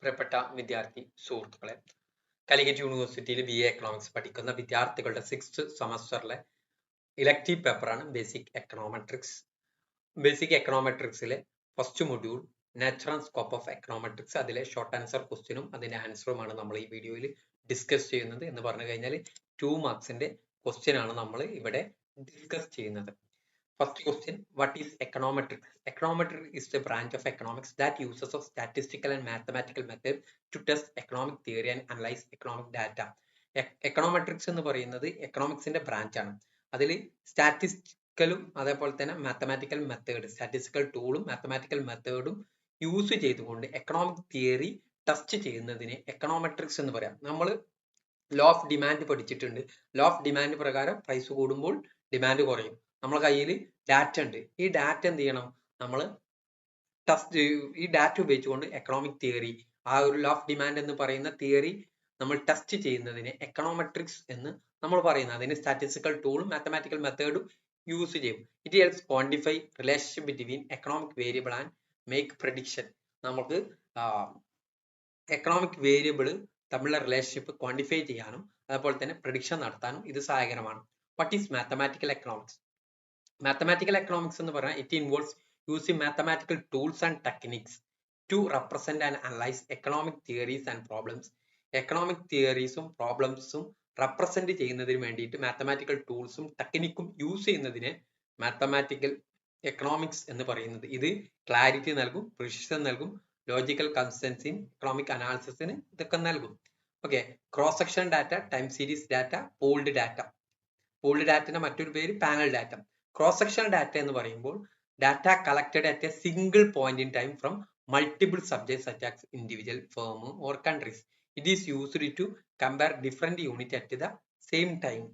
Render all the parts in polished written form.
പ്രിയപ്പെട്ട വിദ്യാർത്ഥി സുഹൃത്തുക്കളെ, കാലിക്കറ്റ് യൂണിവേഴ്സിറ്റിയിൽ BA എക്കണോമിക്സ് പഠിക്കുന്ന വിദ്യാർത്ഥികളുടെ 6th സെമസ്റ്ററിലെ ഇലക്ടീവ് പേപ്പറാണ് ബേസിക് എക്കണോമെട്രിക്സ്. ബേസിക് എക്കണോമെട്രിക്സിലെ first module nature and scope of econometrics, അതിലെ ഷോർട്ട് ആൻസർ ക്വസ്റ്റ്യനും അതിന്റെ ആൻസറുമാണ് നമ്മൾ ഈ വീഡിയോയിൽ ഡിസ്കസ് ചെയ്യുന്നത്. എന്ന് പറഞ്ഞു കഴിഞ്ഞാൽ 2 മാർക്സിന്റെ ക്വസ്റ്റ്യൻ ആണ് നമ്മൾ ഇവിടെ ഡിസ്കസ് ചെയ്യുന്നത്. First question, what is econometrics? Econometrics is the branch of economics that uses of statistical and mathematical methods to test economic theory and analyze economic data. Econometrics എന്ന് പറയുന്നത് എക്കണോമിക്സിന്റെ ബ്രാഞ്ച് ആണ്. അതിൽ സ്റ്റാറ്റിസ്റ്റിക്കലും അതേപോലെ തന്നെ മാത്തമാറ്റിക്കൽ മെത്തേഡ്, സ്റ്റാറ്റിസ്റ്റിക്കൽ ടൂളും mathematical മെത്തേഡും use ചെയ്തുകൊണ്ട് എക്കണോമിക് തിയറി ടെസ്റ്റ് ചെയ്യുന്നതിന് എക്കണോമെട്രിക്സ് എന്ന് പറയാം. നമ്മൾ ലോ ഓഫ് ഡിമാൻഡ് പഠിച്ചിട്ടുണ്ട്. ലോ ഓഫ് ഡിമാൻഡ് പ്രകാരം പ്രൈസ് കൂടുമ്പോൾ ഡിമാൻഡ് കുറയും. നമ്മളെ കയ്യിൽ ഡാറ്റ ഉണ്ട്. ഈ ഡാറ്റ എന്ത് ചെയ്യണം? നമ്മൾ ഈ ഡാറ്റ ഉപയോഗിച്ചുകൊണ്ട് എക്കണോമിക് തിയറി, ആ ഒരു ലോ ഓഫ് ഡിമാൻഡ് എന്ന് പറയുന്ന തിയറി നമ്മൾ ടെസ്റ്റ് ചെയ്യുന്നതിന് എക്കണോമെട്രിക്സ് എന്ന് നമ്മൾ പറയുന്നത്. അതിന് സ്റ്റാറ്റിസ്റ്റിക്കൽ ടൂളും മാത്തമാറ്റിക്കൽ മെത്തേഡും യൂസ് ചെയ്യും. It helps quantify relationship between economic variable and make prediction. നമുക്ക് എക്കണോമിക് വേരിയബിൾ തമ്മിലുള്ള റിലേഷൻഷിപ്പ് ക്വാണ്ടിഫൈ ചെയ്യാനും അതുപോലെ തന്നെ പ്രഡിക്ഷൻ നടത്താനും ഇത് സഹായകരമാണ്. What is mathematical economics? Mathematical economics എന്ന് പറഞ്ഞാൽ it involves using mathematical tools and techniques to represent and analyze economic theories and problems. Economic theories-ഉം problems-ഉം represent ചെയ്യുന്നതിന് വേണ്ടിയിട്ട് mathematical tools-ഉം technique-ഉം യൂസ് ചെയ്യുന്നതിനെ mathematical economics എന്ന് പറയുന്നത്. ഇത് clarity നൽകും, precision നൽകും, logical consistency, economic analysis-ന് ഇതൊക്കെ നൽകും. Okay, cross section data, time series data, pooled data. Pooled data മറ്റൊരു പേര് panel data. Cross sectional data എന്ന് പറയുമ്പോൾ data collected at a single point in time from multiple subjects such as individual, firm or countries. It is used to compare different units at the same time.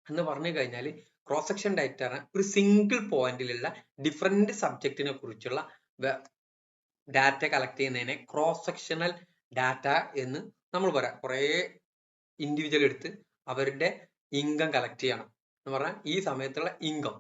എന്ന് പറഞ്ഞു കഴിഞ്ഞാൽ cross section data ഒരു single പോയിന്റിലുള്ള different സബ്ജക്റ്റിനെ കുറിച്ചുള്ള data collect ചെയ്യുന്നതിനെ cross sectional data എന്ന് നമ്മൾ പറയാം. കുറെ ഇൻഡിവിജ്വൽ എടുത്ത് അവരുടെ ഇൻകം കളക്ട് ചെയ്യണം എന്ന് പറഞ്ഞാൽ ഈ സമയത്തുള്ള income,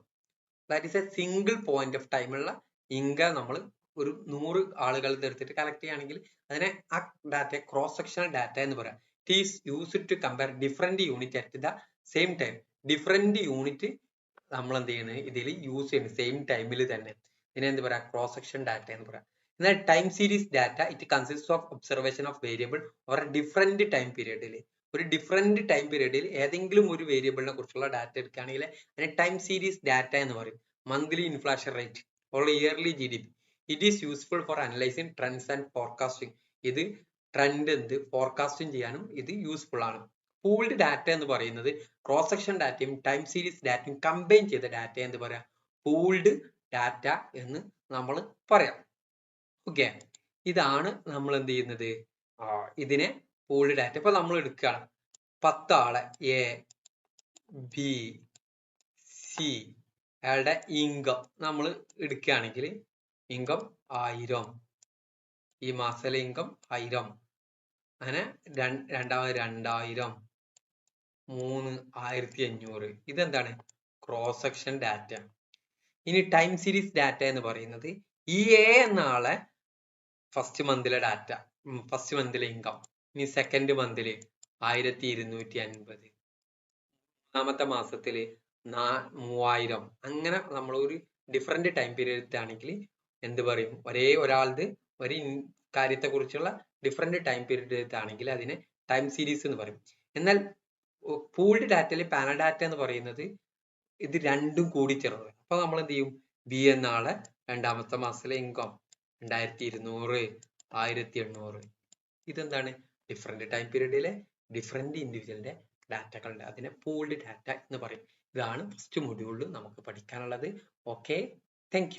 that is a single point of ടൈമുള്ള ഇൻകം നമ്മൾ ഒരു 100 ആളുകൾ എടുത്തിട്ട് കളക്ട് ചെയ്യുകയാണെങ്കിൽ അതിനെ ആ ഡാറ്റ ക്രോസ് സെക്ഷണൽ ഡാറ്റ എന്ന് പറയാം. It is used to compare different unit at the same time. Different unit നമ്മൾ എന്ത് ചെയ്യുന്നത് ഇതിൽ യൂസ് ചെയ്യുന്നത് സെയിം ടൈമിൽ തന്നെ. ഇതിനെ എന്ത് പറയാം? ക്രോസ് സെക്ഷൻ ഡാറ്റ എന്ന് പറയാം. എന്നാൽ time series data it consist of observation of variable or different time പീരീഡിൽ. ഒരു ഡിഫറെന്റ് ടൈം പീരീഡിൽ ഏതെങ്കിലും ഒരു വേരിയബിളിനെ കുറിച്ചുള്ള ഡാറ്റ എടുക്കുകയാണെങ്കിൽ അതിനെ ടൈം സീരീസ് ഡാറ്റ എന്ന് പറയും. Monthly inflation rate or yearly GDP. It is useful for analysing trends and forecasting. ഇത് ട്രെൻഡ് എന്ത് ഫോർകാസ്റ്റിംഗ് ചെയ്യാനും ഇത് യൂസ്ഫുൾ ആണ്. പൂൾഡ് ഡാറ്റ എന്ന് പറയുന്നത് ക്രോസ് സെക്ഷൻ ഡാറ്റയും ടൈം സീരീസ് ഡാറ്റയും കമ്പൈൻ ചെയ്ത ഡാറ്റ എന്ന് പറയാം. പൂൾഡ് ഡാറ്റ എന്ന് നമ്മൾ പറയാം. ഓക്കെ, ഇതാണ് നമ്മൾ എന്ത് ചെയ്യുന്നത്, ഇതിനെ പൂൾഡ് ഡാറ്റ. ഇപ്പൊ നമ്മൾ എടുക്കുകയാണ് 10 ആളെ ABC, അയാളുടെ ഇൻകം നമ്മൾ എടുക്കുകയാണെങ്കിൽ ഇൻകം 1000, ഈ മാസത്തിലെ ഇൻകം 1000, അങ്ങനെ രണ്ടാമത് 2000, 3 1500. ഇതെന്താണ്? Cross section data. ഇനി ടൈം സീരീസ് ഡാറ്റ എന്ന് പറയുന്നത് ഈ എന്ന ആളെ ഫസ്റ്റ് മന്തിലെ ഡാറ്റ, ഫസ്റ്റ് മന്തിലെ ഇൻകം, ഇനി സെക്കൻഡ് മന്തില് 1250, മൂന്നാമത്തെ മാസത്തില് 3000. അങ്ങനെ നമ്മൾ ഒരു ഡിഫറെന്റ് ടൈം പീരീഡ് ആണെങ്കിൽ എന്ത് പറയും? ഒരേ ഒരാളുടെ ഒരു കാര്യത്തെ കുറിച്ചുള്ള ഡിഫറെന്റ് ടൈം പീരീഡ് ആണെങ്കിൽ അതിനെ ടൈം സീരീസ് എന്ന് പറയും. എന്നാൽ പൂൾഡ് ഡാറ്റയിൽ പാനൽ ഡാറ്റ എന്ന് പറയുന്നത് ഇത് രണ്ടും കൂടി ചേർന്നത്. അപ്പൊ നമ്മൾ എന്ത് ചെയ്യും? B എന്ന ആളെ രണ്ടാമത്തെ മാസത്തിലെ ഇൻകം 2200, 1800. ഇതെന്താണ്? ഡിഫറെന്റ് ടൈം പീരീഡിലെ ഡിഫറെന്റ് ഇൻഡിവിജ്വലിന്റെ ഡാറ്റകളുണ്ട്. അതിനെ പൂൾഡ് ഡാറ്റ എന്ന് പറയും. ഇതാണ് ഫസ്റ്റ് മൊഡ്യൂളിൽ നമുക്ക് പഠിക്കാനുള്ളത്. Okay, thank you.